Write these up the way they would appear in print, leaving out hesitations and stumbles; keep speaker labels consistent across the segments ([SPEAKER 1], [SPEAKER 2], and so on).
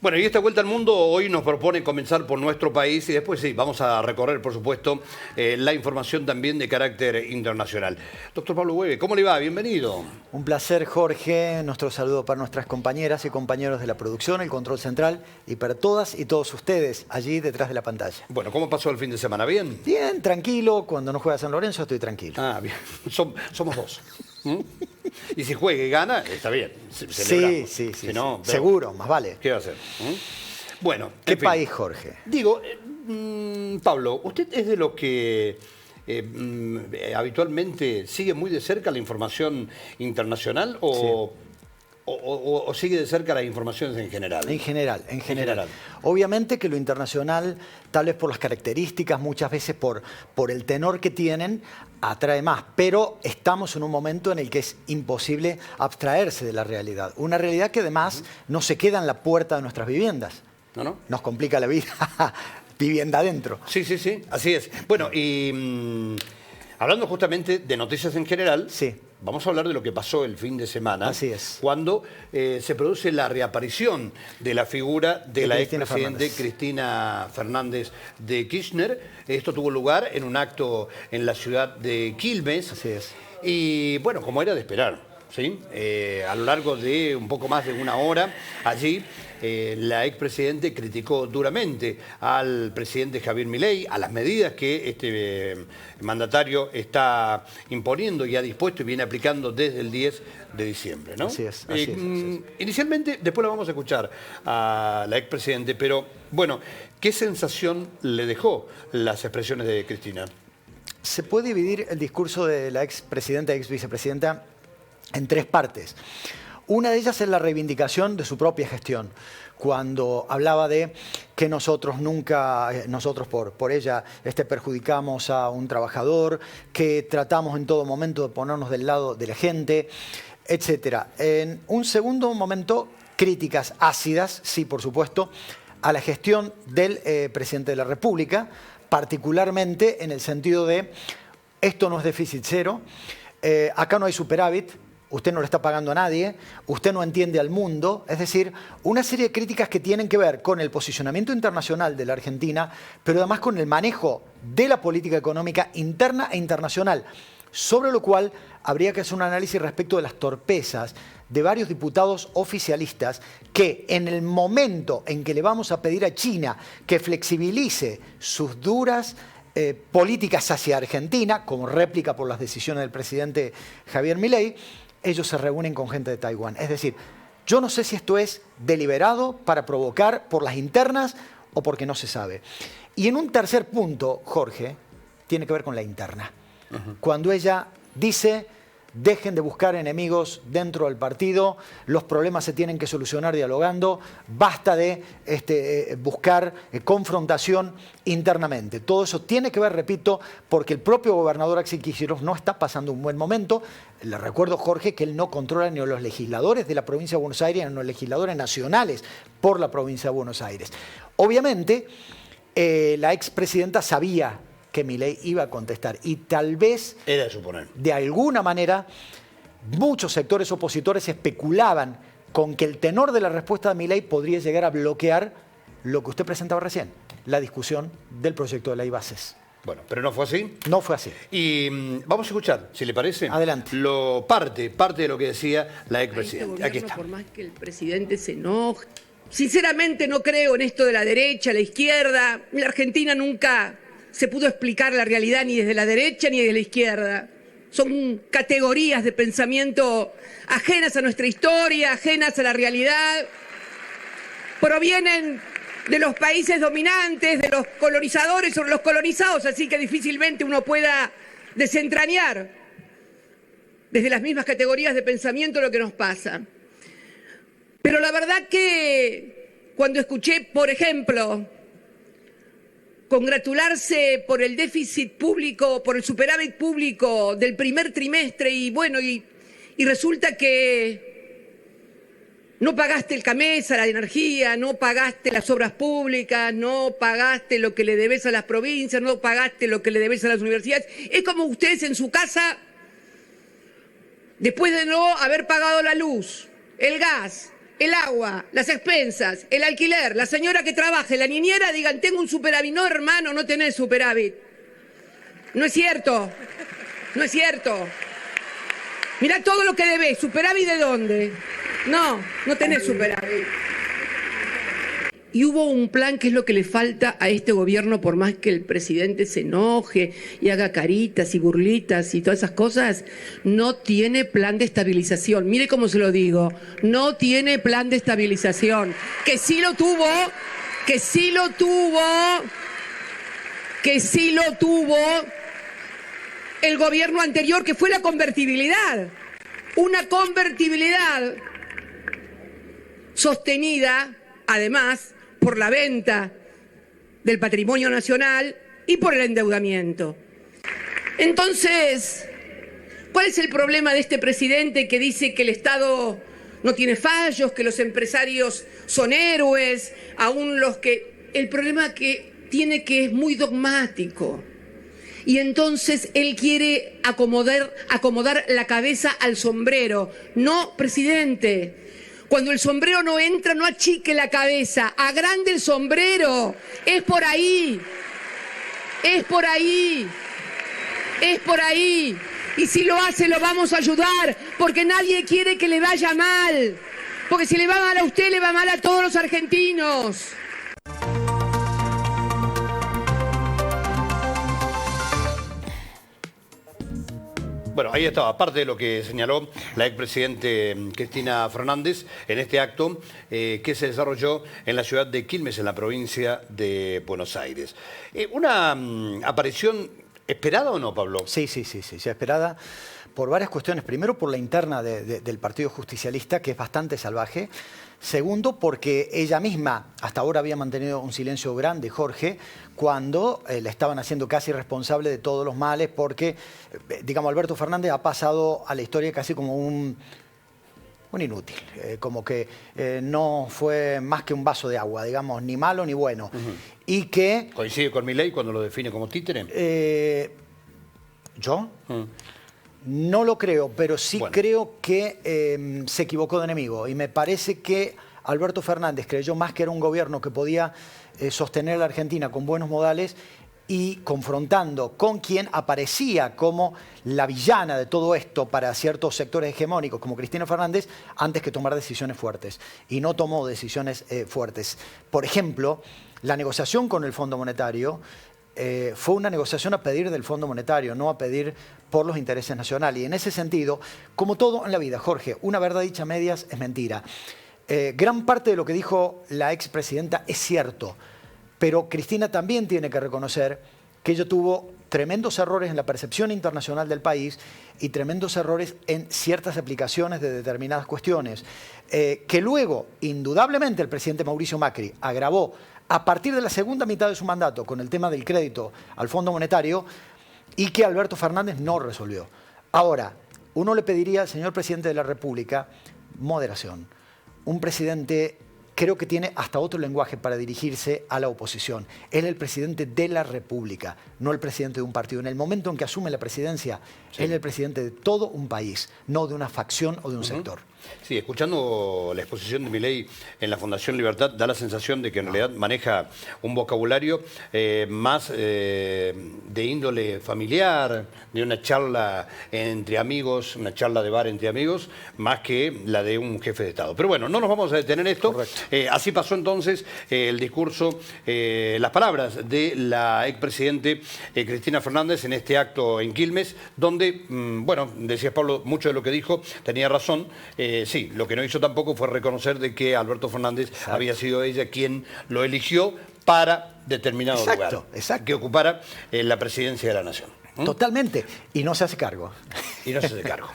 [SPEAKER 1] Bueno, y esta vuelta al mundo hoy nos propone comenzar por nuestro país y después sí, vamos a recorrer, por supuesto, la información también de carácter internacional. Doctor Pablo Hueve, ¿cómo le va? Bienvenido.
[SPEAKER 2] Un placer, Jorge. Nuestro saludo para nuestras compañeras y compañeros de la producción, el control central y para todas y todos ustedes allí detrás de la pantalla.
[SPEAKER 1] Bueno, ¿cómo pasó el fin de semana? ¿Bien?
[SPEAKER 2] Bien, tranquilo. Cuando no juega San Lorenzo estoy tranquilo.
[SPEAKER 1] Ah, bien. Somos dos. Y si juega y gana, está bien.
[SPEAKER 2] Sí. Si no, pero seguro, más vale.
[SPEAKER 1] ¿Qué va a hacer? Bueno,
[SPEAKER 2] ¿qué país, Jorge?
[SPEAKER 1] Digo, Pablo, ¿usted es de los que habitualmente sigue muy de cerca la información internacional o sigue de cerca las informaciones en general?
[SPEAKER 2] En general. Obviamente que lo internacional, tal vez por las características, muchas veces por el tenor que tienen, atrae más. Pero estamos en un momento en el que es imposible abstraerse de la realidad. Una realidad que además no se queda en la puerta de nuestras viviendas.
[SPEAKER 1] ¿No?
[SPEAKER 2] Nos complica la vida vivienda adentro.
[SPEAKER 1] Sí, así es. Bueno, y hablando justamente de noticias en general,
[SPEAKER 2] sí,
[SPEAKER 1] vamos a hablar de lo que pasó el fin de semana.
[SPEAKER 2] Así es.
[SPEAKER 1] Cuando se produce la reaparición de la figura de la expresidente Cristina Fernández de Kirchner. Esto tuvo lugar en un acto en la ciudad de Quilmes.
[SPEAKER 2] Así es.
[SPEAKER 1] Y bueno, como era de esperar, ¿sí? A lo largo de un poco más de una hora allí, la expresidente criticó duramente al presidente Javier Milei, a las medidas que este mandatario está imponiendo y ha dispuesto y viene aplicando desde el 10 de diciembre, ¿no?
[SPEAKER 2] Así es.
[SPEAKER 1] Inicialmente, después la vamos a escuchar a la expresidente, pero bueno, ¿qué sensación le dejó las expresiones de Cristina?
[SPEAKER 2] Se puede dividir el discurso de la expresidenta y exvicepresidenta en tres partes. Una de ellas es la reivindicación de su propia gestión, cuando hablaba de que nosotros por ella perjudicamos a un trabajador, que tratamos en todo momento de ponernos del lado de la gente, etc. En un segundo momento, críticas ácidas, sí, por supuesto, a la gestión del presidente de la República, particularmente en el sentido de esto no es déficit cero, acá no hay superávit, usted no le está pagando a nadie, usted no entiende al mundo. Es decir, una serie de críticas que tienen que ver con el posicionamiento internacional de la Argentina, pero además con el manejo de la política económica interna e internacional, sobre lo cual habría que hacer un análisis respecto de las torpezas de varios diputados oficialistas que en el momento en que le vamos a pedir a China que flexibilice sus duras políticas hacia Argentina, como réplica por las decisiones del presidente Javier Milei, ellos se reúnen con gente de Taiwán. Es decir, yo no sé si esto es deliberado para provocar por las internas o porque no se sabe. Y en un tercer punto, Jorge, tiene que ver con la interna. Cuando ella dice, dejen de buscar enemigos dentro del partido, los problemas se tienen que solucionar dialogando, basta de buscar confrontación internamente. Todo eso tiene que ver, repito, porque el propio gobernador Axel Kicillof no está pasando un buen momento. Le recuerdo, Jorge, que él no controla ni a los legisladores de la provincia de Buenos Aires ni a los legisladores nacionales por la provincia de Buenos Aires. Obviamente, la expresidenta sabía que Milei iba a contestar y tal vez,
[SPEAKER 1] era de suponer,
[SPEAKER 2] de alguna manera, muchos sectores opositores especulaban con que el tenor de la respuesta de Milei podría llegar a bloquear lo que usted presentaba recién, la discusión del proyecto de ley bases.
[SPEAKER 1] Bueno, pero no fue así.
[SPEAKER 2] No fue así.
[SPEAKER 1] Y vamos a escuchar, si le parece.
[SPEAKER 2] Adelante.
[SPEAKER 1] Parte de lo que decía la expresidenta. Aquí está.
[SPEAKER 3] Por más que el presidente se enoje, sinceramente no creo en esto de la derecha, la izquierda. La Argentina nunca se pudo explicar la realidad ni desde la derecha ni desde la izquierda. Son categorías de pensamiento ajenas a nuestra historia, ajenas a la realidad. Provienen de los países dominantes, de los colonizadores sobre los colonizados, así que difícilmente uno pueda desentrañar desde las mismas categorías de pensamiento lo que nos pasa. Pero la verdad que cuando escuché, por ejemplo, congratularse por el déficit público, por el superávit público del primer trimestre y bueno, y resulta que no pagaste el CAMESA, la energía, no pagaste las obras públicas, no pagaste lo que le debes a las provincias, no pagaste lo que le debes a las universidades. Es como ustedes en su casa, después de no haber pagado la luz, el gas, el agua, las expensas, el alquiler, la señora que trabaje, la niñera, digan, tengo un superávit. No, hermano, no tenés superávit. No es cierto. No es cierto. Mirá todo lo que debés. ¿Superávit de dónde? No, no tenés superávit. Y hubo un plan que es lo que le falta a este gobierno, por más que el presidente se enoje y haga caritas y burlitas y todas esas cosas, no tiene plan de estabilización. Mire cómo se lo digo, no tiene plan de estabilización. Que sí lo tuvo, que sí lo tuvo, que sí lo tuvo el gobierno anterior, que fue la convertibilidad. Una convertibilidad sostenida, además, por la venta del patrimonio nacional y por el endeudamiento. Entonces, ¿cuál es el problema de este presidente que dice que el Estado no tiene fallos, que los empresarios son héroes, aún los que... El problema que tiene que es muy dogmático. Y entonces él quiere acomodar la cabeza al sombrero. No, presidente. Cuando el sombrero no entra, no achique la cabeza, agrande el sombrero. Es por ahí. Es por ahí. Es por ahí. Y si lo hace, lo vamos a ayudar, porque nadie quiere que le vaya mal. Porque si le va mal a usted, le va mal a todos los argentinos.
[SPEAKER 1] Bueno, ahí estaba, aparte de lo que señaló la expresidente Cristina Fernández en este acto que se desarrolló en la ciudad de Quilmes, en la provincia de Buenos Aires. ¿Una aparición esperada o no, Pablo?
[SPEAKER 2] Sí, esperada por varias cuestiones. Primero, por la interna del Partido Justicialista, que es bastante salvaje. Segundo, porque ella misma hasta ahora había mantenido un silencio grande, Jorge, cuando la estaban haciendo casi responsable de todos los males, porque, digamos, Alberto Fernández ha pasado a la historia casi como un inútil, como que no fue más que un vaso de agua, digamos, ni malo ni bueno. Y que...
[SPEAKER 1] ¿Coincide con Milei cuando lo define como títere?
[SPEAKER 2] ¿Yo? No lo creo, pero sí creo que se equivocó de enemigo. Y me parece que Alberto Fernández creyó más que era un gobierno que podía sostener a la Argentina con buenos modales, y confrontando con quien aparecía como la villana de todo esto para ciertos sectores hegemónicos, como Cristina Fernández, antes que tomar decisiones fuertes. Y no tomó decisiones fuertes. Por ejemplo, la negociación con el Fondo Monetario fue una negociación a pedir del Fondo Monetario, no a pedir por los intereses nacionales. Y en ese sentido, como todo en la vida, Jorge, una verdad dicha a medias es mentira. Gran parte de lo que dijo la expresidenta es cierto, pero Cristina también tiene que reconocer que ella tuvo tremendos errores en la percepción internacional del país y tremendos errores en ciertas aplicaciones de determinadas cuestiones, que luego, indudablemente, el presidente Mauricio Macri agravó a partir de la segunda mitad de su mandato con el tema del crédito al Fondo Monetario, y que Alberto Fernández no resolvió. Ahora, uno le pediría al señor presidente de la República moderación. Un presidente creo que tiene hasta otro lenguaje para dirigirse a la oposición. Él es el presidente de la República, no el presidente de un partido. En el momento en que asume la presidencia, él es el presidente de todo un país, no de una facción o de un sector.
[SPEAKER 1] Sí, escuchando la exposición de Milei en la Fundación Libertad, da la sensación de que en realidad maneja un vocabulario más de índole familiar, de una charla entre amigos, una charla de bar entre amigos, más que la de un jefe de Estado. Pero bueno, no nos vamos a detener en esto. Así pasó entonces el discurso, las palabras de la expresidente Cristina Fernández en este acto en Quilmes, donde, bueno, decías Pablo, mucho de lo que dijo tenía razón. Sí, lo que no hizo tampoco fue reconocer de que Alberto Fernández había sido ella quien lo eligió para determinado lugar, que ocupara la presidencia de la Nación.
[SPEAKER 2] Totalmente, y no se hace cargo.
[SPEAKER 1] Y no se hace cargo.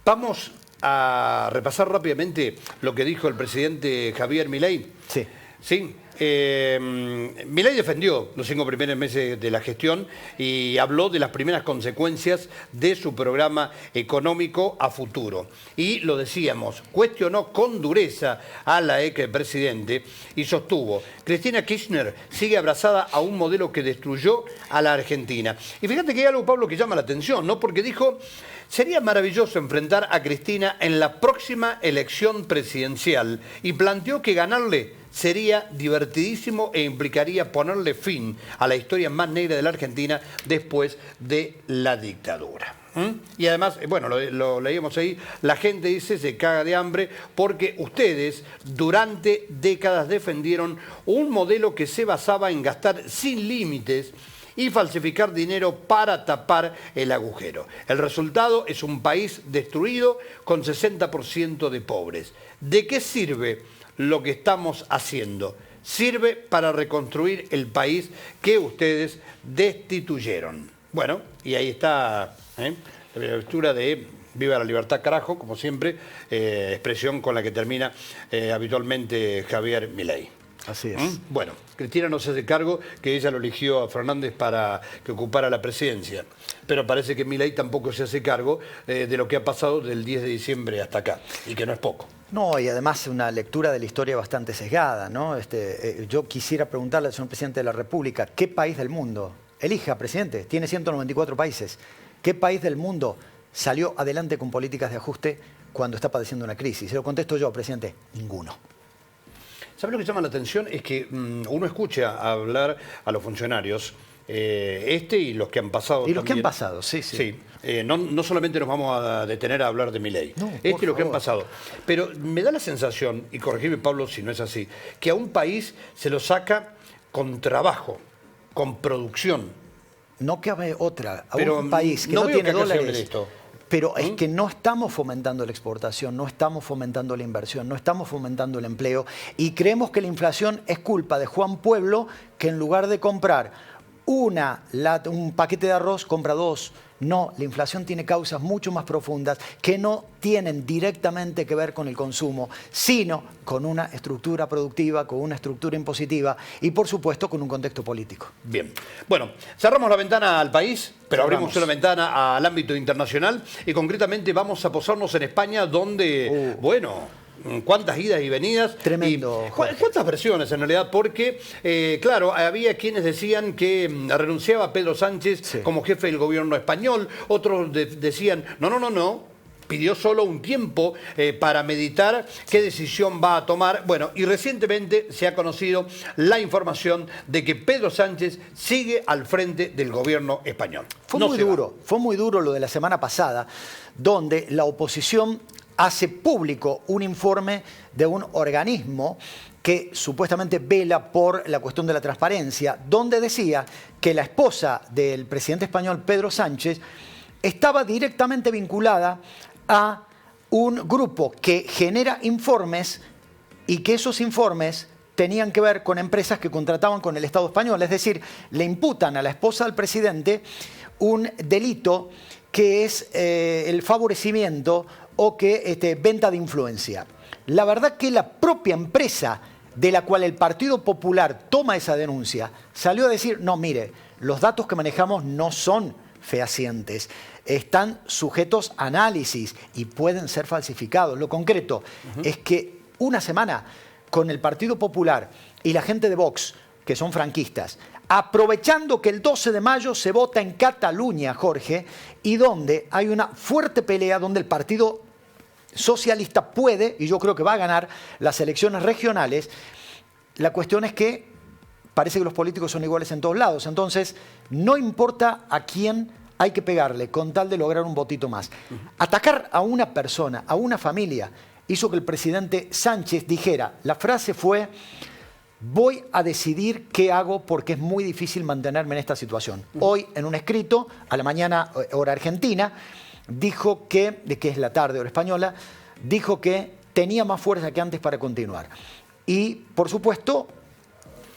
[SPEAKER 1] Vamos a repasar rápidamente lo que dijo el presidente Javier Milei.
[SPEAKER 2] Sí.
[SPEAKER 1] Sí, Milei defendió los 5 primeros meses de la gestión y habló de las primeras consecuencias de su programa económico a futuro. Y lo decíamos, cuestionó con dureza a la expresidente y sostuvo, Cristina Kirchner sigue abrazada a un modelo que destruyó a la Argentina. Y fíjate que hay algo, Pablo, que llama la atención, ¿no? Porque dijo, sería maravilloso enfrentar a Cristina en la próxima elección presidencial y planteó que ganarle sería divertidísimo e implicaría ponerle fin a la historia más negra de la Argentina después de la dictadura. Y además, bueno, lo leíamos ahí, la gente dice se caga de hambre porque ustedes durante décadas defendieron un modelo que se basaba en gastar sin límites y falsificar dinero para tapar el agujero. El resultado es un país destruido con 60% de pobres. ¿De qué sirve lo que estamos haciendo? Sirve para reconstruir el país que ustedes destituyeron. Bueno, y ahí está la lectura de Viva la Libertad, carajo, como siempre, expresión con la que termina habitualmente Javier Milei.
[SPEAKER 2] Así es.
[SPEAKER 1] Bueno, Cristina no se hace cargo que ella lo eligió a Fernández para que ocupara la presidencia, pero parece que Milei tampoco se hace cargo de lo que ha pasado del 10 de diciembre hasta acá, y que no es poco.
[SPEAKER 2] No, y además una lectura de la historia bastante sesgada, ¿no? Yo quisiera preguntarle al señor presidente de la República, ¿qué país del mundo? Elija, presidente, tiene 194 países. ¿Qué país del mundo salió adelante con políticas de ajuste cuando está padeciendo una crisis? Se lo contesto yo, presidente, ninguno.
[SPEAKER 1] ¿Sabe lo que llama la atención? Es que uno escucha hablar a los funcionarios, y los que han pasado
[SPEAKER 2] Y los que han
[SPEAKER 1] también.
[SPEAKER 2] pasado, sí, sí.
[SPEAKER 1] Sí. No solamente nos vamos a detener a hablar de Milei,
[SPEAKER 2] No,
[SPEAKER 1] y
[SPEAKER 2] por
[SPEAKER 1] los que han
[SPEAKER 2] favor.
[SPEAKER 1] pasado. Pero me da la sensación, y corregime Pablo si no es así, que a un país se lo saca con trabajo, con producción.
[SPEAKER 2] No cabe otra. A
[SPEAKER 1] Pero
[SPEAKER 2] un país que
[SPEAKER 1] no
[SPEAKER 2] no
[SPEAKER 1] veo
[SPEAKER 2] tiene
[SPEAKER 1] que acá se hable
[SPEAKER 2] dólares.
[SPEAKER 1] de esto.
[SPEAKER 2] Pero es que no estamos fomentando la exportación, no estamos fomentando la inversión, no estamos fomentando el empleo y creemos que la inflación es culpa de Juan Pueblo, que en lugar de comprar un paquete de arroz compra 2. No, la inflación tiene causas mucho más profundas que no tienen directamente que ver con el consumo, sino con una estructura productiva, con una estructura impositiva y, por supuesto, con un contexto político.
[SPEAKER 1] Bien. Bueno, cerramos la ventana al país, pero
[SPEAKER 2] Cerramos.
[SPEAKER 1] abrimos una ventana al ámbito internacional y concretamente vamos a posarnos en España donde, cuántas idas y venidas.
[SPEAKER 2] Tremendo,
[SPEAKER 1] Y
[SPEAKER 2] Jorge.
[SPEAKER 1] cuántas versiones en realidad, porque, claro, había quienes decían que renunciaba Pedro Sánchez como jefe del gobierno español, otros decían, no, pidió solo un tiempo para meditar qué decisión va a tomar. Bueno, y recientemente se ha conocido la información de que Pedro Sánchez sigue al frente del gobierno español.
[SPEAKER 2] Fue
[SPEAKER 1] No
[SPEAKER 2] muy
[SPEAKER 1] se va.
[SPEAKER 2] duro, fue muy duro lo de la semana pasada, donde la oposición hace público un informe de un organismo que supuestamente vela por la cuestión de la transparencia, donde decía que la esposa del presidente español, Pedro Sánchez, estaba directamente vinculada a un grupo que genera informes y que esos informes tenían que ver con empresas que contrataban con el Estado español. Es decir, le imputan a la esposa del presidente un delito que es el favorecimiento o que venta de influencia. La verdad que la propia empresa de la cual el Partido Popular toma esa denuncia salió a decir, no, mire, los datos que manejamos no son fehacientes, están sujetos a análisis y pueden ser falsificados. Lo concreto es que una semana con el Partido Popular y la gente de Vox, que son franquistas, aprovechando que el 12 de mayo se vota en Cataluña, Jorge, y donde hay una fuerte pelea, donde el Partido Socialista puede, y yo creo que va a ganar, las elecciones regionales. La cuestión es que parece que los políticos son iguales en todos lados. Entonces, no importa a quién hay que pegarle con tal de lograr un votito más. Atacar a una persona, a una familia, hizo que el presidente Sánchez dijera, la frase fue, voy a decidir qué hago porque es muy difícil mantenerme en esta situación. Hoy, en un escrito, a la mañana, hora argentina, dijo que es la tarde, hora española, dijo que tenía más fuerza que antes para continuar. Y, por supuesto,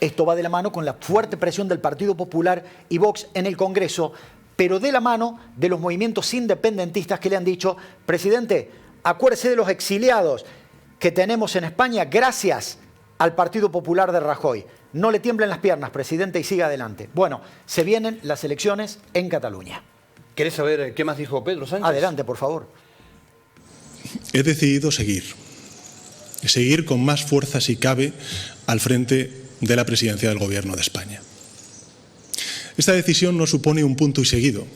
[SPEAKER 2] esto va de la mano con la fuerte presión del Partido Popular y Vox en el Congreso, pero de la mano de los movimientos independentistas que le han dicho, presidente, acuérdese de los exiliados que tenemos en España gracias al Partido Popular de Rajoy. No le tiemblen las piernas, presidente, y siga adelante. Bueno, se vienen las elecciones en Cataluña.
[SPEAKER 1] ¿Querés saber qué más dijo Pedro Sánchez?
[SPEAKER 2] Adelante, por favor.
[SPEAKER 4] He decidido seguir con más fuerza si cabe al frente de la presidencia del Gobierno de España. Esta decisión no supone un punto y seguido,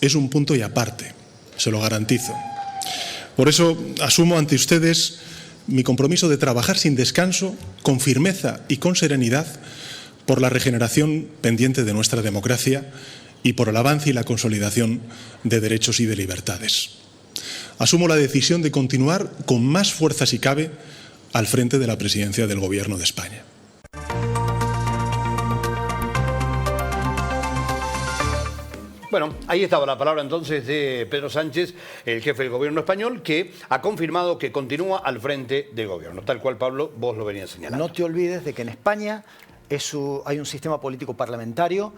[SPEAKER 4] es un punto y aparte, se lo garantizo. Por eso asumo ante ustedes mi compromiso de trabajar sin descanso, con firmeza y con serenidad, por la regeneración pendiente de nuestra democracia y por el avance y la consolidación de derechos y de libertades. Asumo la decisión de continuar con más fuerza si cabe al frente de la presidencia del Gobierno de España.
[SPEAKER 1] Bueno, ahí estaba la palabra entonces de Pedro Sánchez, el jefe del gobierno español, que ha confirmado que continúa al frente del gobierno, tal cual, Pablo, vos lo venías señalando.
[SPEAKER 2] No te olvides de que en España hay un sistema político parlamentario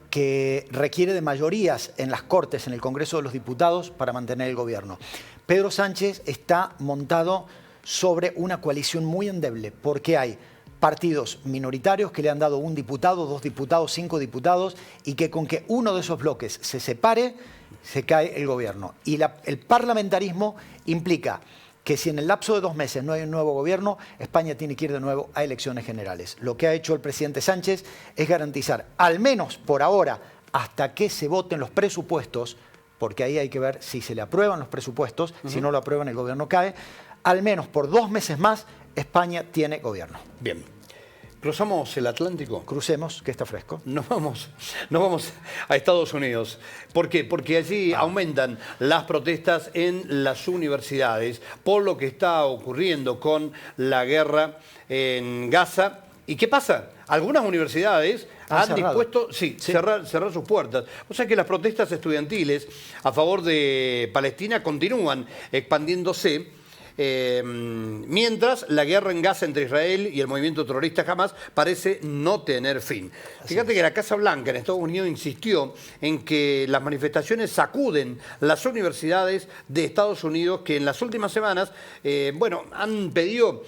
[SPEAKER 2] que requiere de mayorías en las Cortes, en el Congreso de los Diputados, para mantener el gobierno. Pedro Sánchez está montado sobre una coalición muy endeble, porque hay partidos minoritarios que le han dado 1 diputado, 2 diputados, 5 diputados, y que con que uno de esos bloques se separe, se cae el gobierno. Y el parlamentarismo implica que si en el lapso de 2 meses no hay un nuevo gobierno, España tiene que ir de nuevo a elecciones generales. Lo que ha hecho el presidente Sánchez es garantizar, al menos por ahora, hasta que se voten los presupuestos, porque ahí hay que ver si se le aprueban los presupuestos, si no lo aprueban el gobierno cae, al menos por 2 meses más España tiene gobierno.
[SPEAKER 1] Bien. ¿Cruzamos el Atlántico?
[SPEAKER 2] Crucemos, que está fresco.
[SPEAKER 1] Nos vamos a Estados Unidos. ¿Por qué? Porque allí aumentan las protestas en las universidades por lo que está ocurriendo con la guerra en Gaza. ¿Y qué pasa? Algunas universidades han dispuesto cerrar sus puertas. O sea que las protestas estudiantiles a favor de Palestina continúan expandiéndose. Mientras la guerra en Gaza entre Israel y el movimiento terrorista Hamas parece no tener fin. Fíjate que la Casa Blanca en Estados Unidos insistió en que las manifestaciones sacuden las universidades de Estados Unidos, que en las últimas semanas han pedido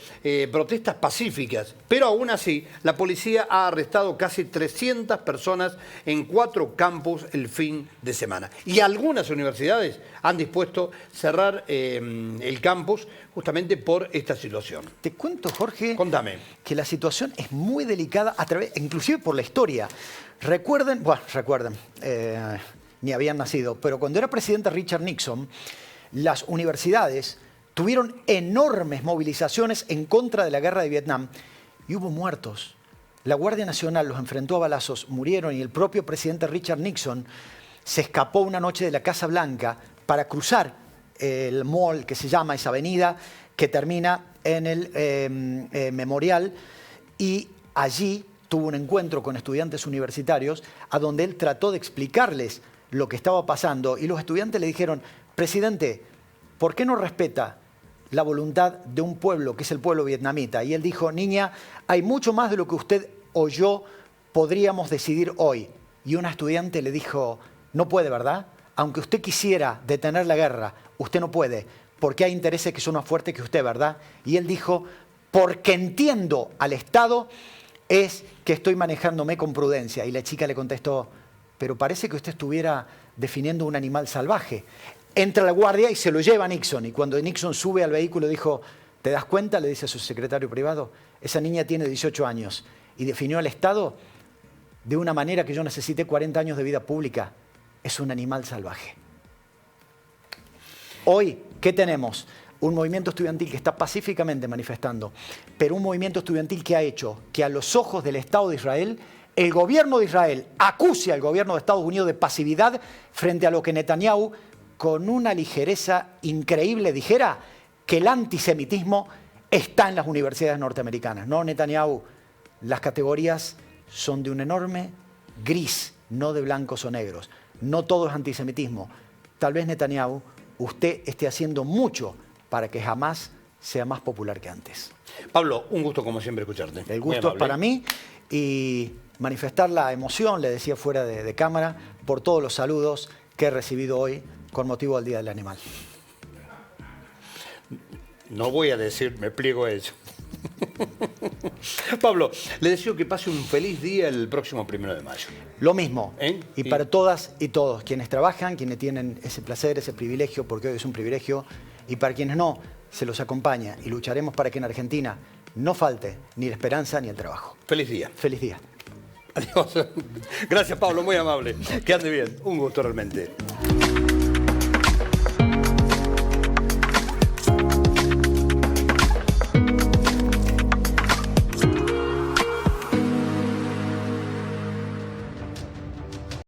[SPEAKER 1] protestas pacíficas, pero aún así la policía ha arrestado casi 300 personas en 4 campus el fin de semana. Y algunas universidades han dispuesto cerrar el campus justamente por esta situación.
[SPEAKER 2] Te cuento, Jorge,
[SPEAKER 1] contame,
[SPEAKER 2] que la situación es muy delicada, inclusive por la historia. Recuerden, ni habían nacido, pero cuando era presidente Richard Nixon, las universidades tuvieron enormes movilizaciones en contra de la guerra de Vietnam y hubo muertos. La Guardia Nacional los enfrentó a balazos, murieron, y el propio presidente Richard Nixon se escapó una noche de la Casa Blanca para cruzar el mall, que se llama esa avenida, que termina en el Memorial, y allí tuvo un encuentro con estudiantes universitarios a donde él trató de explicarles lo que estaba pasando, y los estudiantes le dijeron: presidente, ¿por qué no respeta la voluntad de un pueblo que es el pueblo vietnamita? Y él dijo: niña, hay mucho más de lo que usted o yo podríamos decidir hoy. Y una estudiante le dijo: no puede, ¿verdad? Aunque usted quisiera detener la guerra, usted no puede, porque hay intereses que son más fuertes que usted, ¿verdad? Y él dijo: porque entiendo al Estado, es que estoy manejándome con prudencia. Y la chica le contestó: pero parece que usted estuviera definiendo un animal salvaje. Entra la guardia y se lo lleva a Nixon. Y cuando Nixon sube al vehículo dijo: ¿te das cuenta?, le dice a su secretario privado, esa niña tiene 18 años y definió al Estado de una manera que yo necesité 40 años de vida pública. Es un animal salvaje. Hoy, ¿qué tenemos? Un movimiento estudiantil que está pacíficamente manifestando, pero un movimiento estudiantil que ha hecho que a los ojos del Estado de Israel, el gobierno de Israel acuse al gobierno de Estados Unidos de pasividad frente a lo que Netanyahu, con una ligereza increíble, dijera que el antisemitismo está en las universidades norteamericanas. No, Netanyahu, las categorías son de un enorme gris, no de blancos o negros. No todo es antisemitismo. Tal vez, Netanyahu, usted esté haciendo mucho para que Hamas sea más popular que antes.
[SPEAKER 1] Pablo, un gusto como siempre escucharte.
[SPEAKER 2] El gusto es para mí, y manifestar la emoción, le decía fuera de cámara, por todos los saludos que he recibido hoy con motivo del Día del Animal.
[SPEAKER 1] No voy a decir, me pliego a ello. Pablo, le deseo que pase un feliz día el próximo 1 de mayo.
[SPEAKER 2] Lo mismo.
[SPEAKER 1] ¿Eh?
[SPEAKER 2] Y
[SPEAKER 1] Sí.
[SPEAKER 2] para todas y todos, quienes trabajan, quienes tienen ese placer, ese privilegio, porque hoy es un privilegio, y para quienes no, se los acompaña y lucharemos para que en Argentina no falte ni la esperanza ni el trabajo.
[SPEAKER 1] Feliz día.
[SPEAKER 2] Feliz día.
[SPEAKER 1] Adiós. Gracias, Pablo, muy amable. Que ande bien. Un gusto realmente.